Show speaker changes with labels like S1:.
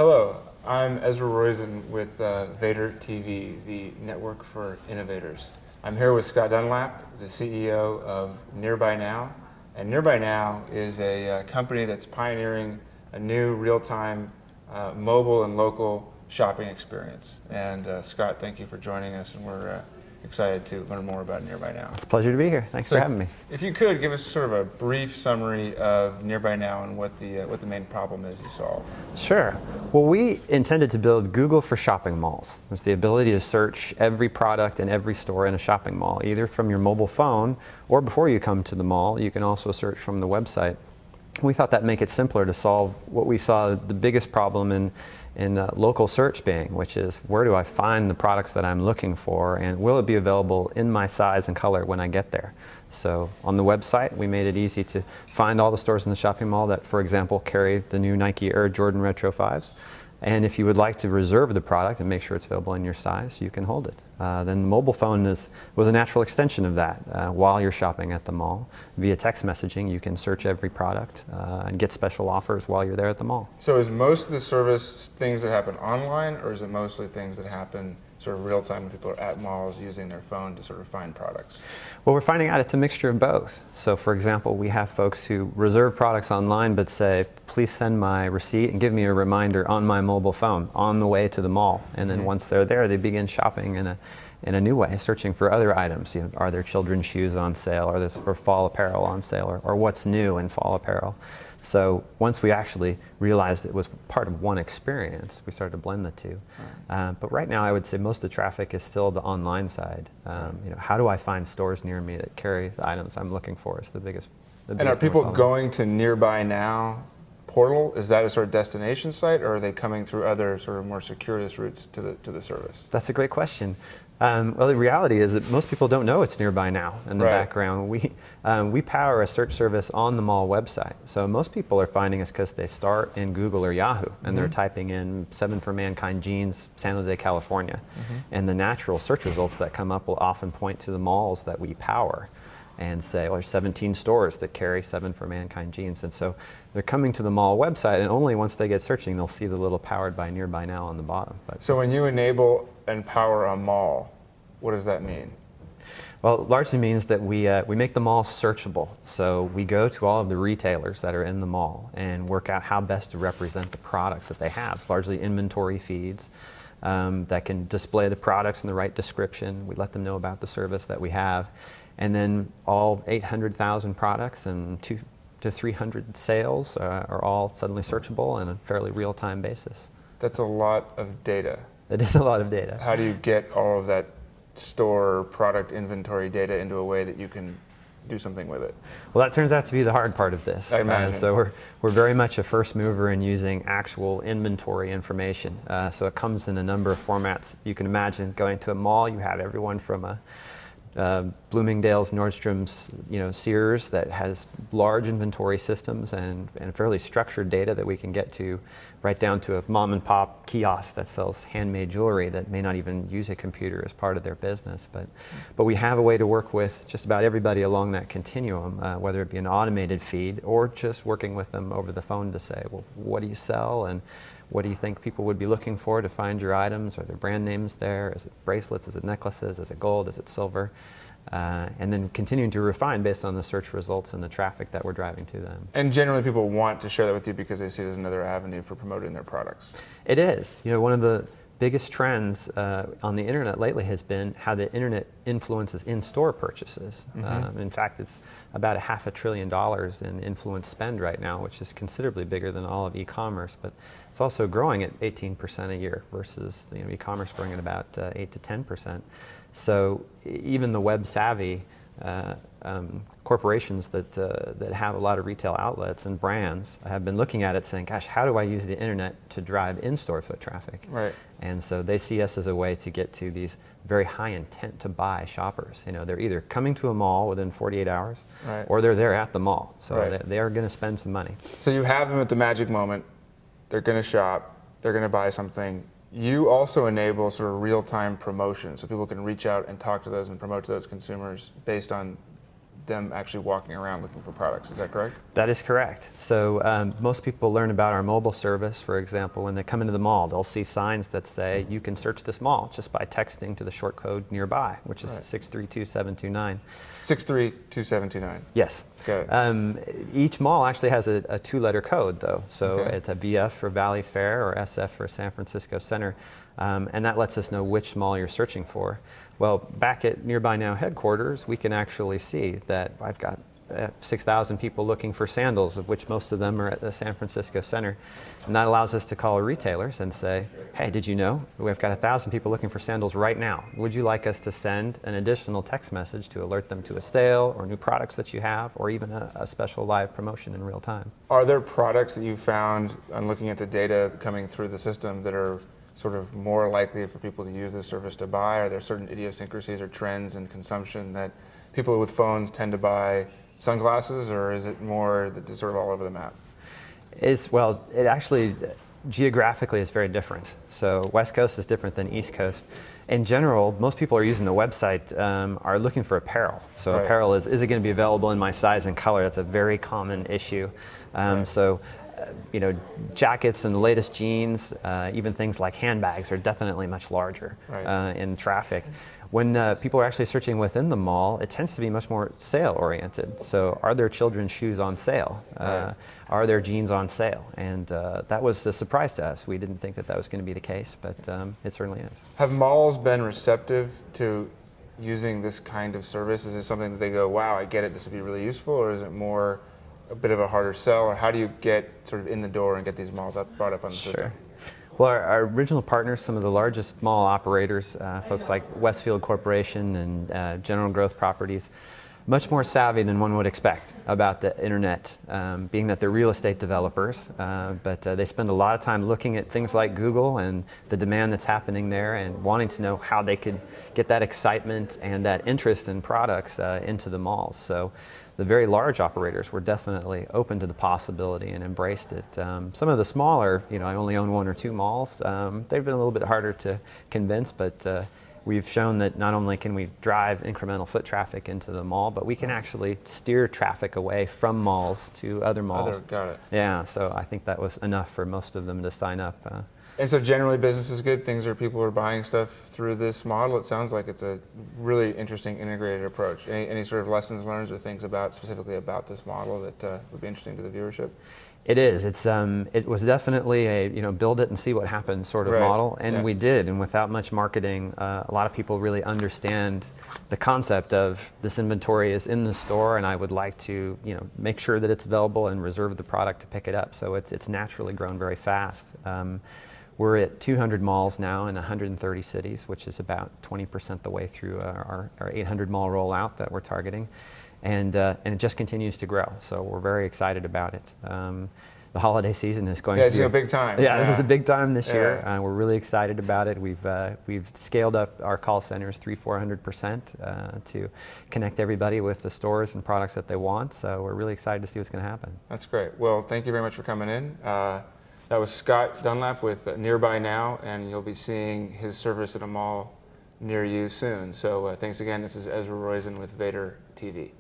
S1: Hello, I'm Ezra Roizen with Vader TV, the Network for Innovators. I'm here with Scott Dunlap, the CEO of Nearby Now. And Nearby Now is a company that's pioneering a new real-time mobile and local shopping experience. And Scott, thank you for joining us, and we're excited to learn more about Nearby Now.
S2: It's a pleasure to be here. Thanks for having me.
S1: If you could give us sort of a brief summary of Nearby Now and what the main problem is you solve.
S2: Sure. Well, we intended to build Google for shopping malls. It's the ability to search every product in every store in a shopping mall, either from your mobile phone or before you come to the mall. You can also search from the website. We thought that'd make it simpler to solve what we saw the biggest problem in local search being, which is where do I find the products that I'm looking for, and will it be available in my size and color when I get there? So on the website, we made it easy to find all the stores in the shopping mall that, for example, carry the new Nike Air Jordan Retro 5s. And if you would like to reserve the product and make sure it's available in your size, you can hold it. Then the mobile phone was a natural extension of that. While you're shopping at the mall, via text messaging, you can search every product and get special offers while you're there at the mall.
S1: So is most of the service things that happen online, or is it mostly things that happen sort of real time when people are at malls using their phone to sort of find products?
S2: Well, we're finding out it's a mixture of both. So for example, we have folks who reserve products online but say, please send my receipt and give me a reminder on my mobile phone on the way to the mall. And then once they're there, they begin shopping in a new way, searching for other items. You know, are there children's shoes on sale? Are there for fall apparel on sale? Or what's new in fall apparel? So once we actually realized it was part of one experience, we started to blend the two. But right now, I would say most of the traffic is still the online side. How do I find stores near me that carry the items I'm looking for? Is the biggest.
S1: And are people going to Nearby Now portal? Is that a sort of destination site, or are they coming through other sort of more circuitous routes to the service?
S2: That's a great question. Well, the reality is that most people don't know it's Nearby Now in the background. We power a search service on the mall website. So most people are finding us because they start in Google or Yahoo, and they're typing in 7 for Mankind jeans, San Jose, California. And the natural search results that come up will often point to the malls that we power and say, well, there's 17 stores that carry 7 for Mankind jeans. And so they're coming to the mall website, and only once they get searching, they'll see the little powered by Nearby Now on the bottom.
S1: So when you enable and power a mall, what does that mean?
S2: Well, it largely means that we make the mall searchable. So we go to all of the retailers that are in the mall and work out how best to represent the products that they have. It's largely inventory feeds that can display the products in the right description. We let them know about the service that we have. And then all 800,000 products and 200 to 300 sales are all suddenly searchable on a fairly real-time basis.
S1: That's a lot of data.
S2: It is a lot of data.
S1: How do you get all of that store product inventory data into a way that you can do something with it?
S2: Well, that turns out to be the hard part of this.
S1: I imagine.
S2: So we're very much a first mover in using actual inventory information. So it comes in a number of formats. You can imagine going to a mall, you have everyone from a Bloomingdale's, Nordstrom's, Sears that has large inventory systems and fairly structured data that we can get to, right down to a mom and pop kiosk that sells handmade jewelry that may not even use a computer as part of their business. But we have a way to work with just about everybody along that continuum, whether it be an automated feed or just working with them over the phone to say, well, what do you sell, and what do you think people would be looking for to find your items? Are there brand names there? Is it bracelets? Is it necklaces? Is it gold? Is it silver? And then continuing to refine based on the search results and the traffic that we're driving to them.
S1: And generally people want to share that with you because they see it as another avenue for promoting their products.
S2: It is. One of the biggest trends on the internet lately has been how the internet influences in-store purchases. In fact, it's about $500 billion in influence spend right now, which is considerably bigger than all of e-commerce, but it's also growing at 18% a year versus e-commerce growing at about 8 to 10%. So even the web-savvy corporations that have a lot of retail outlets and brands have been looking at it saying, gosh, how do I use the internet to drive in-store foot traffic?
S1: Right.
S2: And so they see us as a way to get to these very high intent to buy shoppers. They're either coming to a mall within 48 hours or they're there at the mall. So they are going to spend some money.
S1: So you have them at the magic moment. They're going to shop. They're going to buy something. You also enable sort of real-time promotion, so people can reach out and talk to those and promote to those consumers based on them actually walking around looking for products. Is that correct?
S2: That is correct. So most people learn about our mobile service, for example, when they come into the mall. They'll see signs that say, you can search this mall just by texting to the short code nearby, which is 632729.
S1: 632729.
S2: Yes.
S1: Got it.
S2: Each mall actually has a two-letter code, though. So
S1: Okay.
S2: it's a VF for Valley Fair or SF for San Francisco Center. And that lets us know which mall you're searching for. Well, back at Nearby Now headquarters, we can actually see that I've got 6,000 people looking for sandals, of which most of them are at the San Francisco Center. And that allows us to call retailers and say, hey, did you know we've got 1,000 people looking for sandals right now? Would you like us to send an additional text message to alert them to a sale or new products that you have, or even a special live promotion in real time?
S1: Are there products that you found on looking at the data coming through the system that are sort of more likely for people to use this service to buy? Are there certain idiosyncrasies or trends in consumption that people with phones tend to buy sunglasses, or is it more that it's sort of all over the map?
S2: Well, it actually geographically is very different. So West Coast is different than East Coast. In general, most people are using the website are looking for apparel. So
S1: Right.
S2: apparel is it going to be available in my size and color? That's a very common issue.
S1: Right.
S2: So jackets and the latest jeans, even things like handbags are definitely much larger
S1: Right.
S2: in traffic. When people are actually searching within the mall, it tends to be much more sale oriented. So are there children's shoes on sale?
S1: Right.
S2: Are there jeans on sale? And that was a surprise to us. We didn't think that was going to be the case, but it certainly is.
S1: Have malls been receptive to using this kind of service? Is it something that they go, wow, I get it, this would be really useful, or is it more a bit of a harder sell, or how do you get sort of in the door and get these malls brought up on the system?
S2: Sure. Well, our original partners, some of the largest mall operators, folks like Westfield Corporation and General Growth Properties, much more savvy than one would expect about the internet, being that they're real estate developers, but they spend a lot of time looking at things like Google and the demand that's happening there and wanting to know how they could get that excitement and that interest in products into the malls. So the very large operators were definitely open to the possibility and embraced it. Some of the smaller, I only own one or two malls, they've been a little bit harder to convince, but we've shown that not only can we drive incremental foot traffic into the mall, but we can actually steer traffic away from malls to other malls.
S1: Got it.
S2: Yeah, so I think that was enough for most of them to sign up.
S1: And so generally business is good, people are buying stuff through this model. It sounds like it's a really interesting integrated approach. Any sort of lessons learned or things specifically about this model that would be interesting to the viewership?
S2: It is. It was definitely a build it and see what happens sort of model, and we did. And without much marketing, a lot of people really understand the concept of this inventory is in the store, and I would like to make sure that it's available and reserve the product to pick it up. So it's naturally grown very fast. We're at 200 malls now in 130 cities, which is about 20% the way through our 800 mall rollout that we're targeting. And it just continues to grow, so we're very excited about it. The holiday season is going to be
S1: it's a big time.
S2: Yeah, this is a big time this year. We're really excited about it. We've scaled up our call centers 300-400% to connect everybody with the stores and products that they want. So we're really excited to see what's going to happen.
S1: That's great. Well, thank you very much for coming in. That was Scott Dunlap with Nearby Now, and you'll be seeing his service at a mall near you soon. So thanks again. This is Ezra Roizen with Vader TV.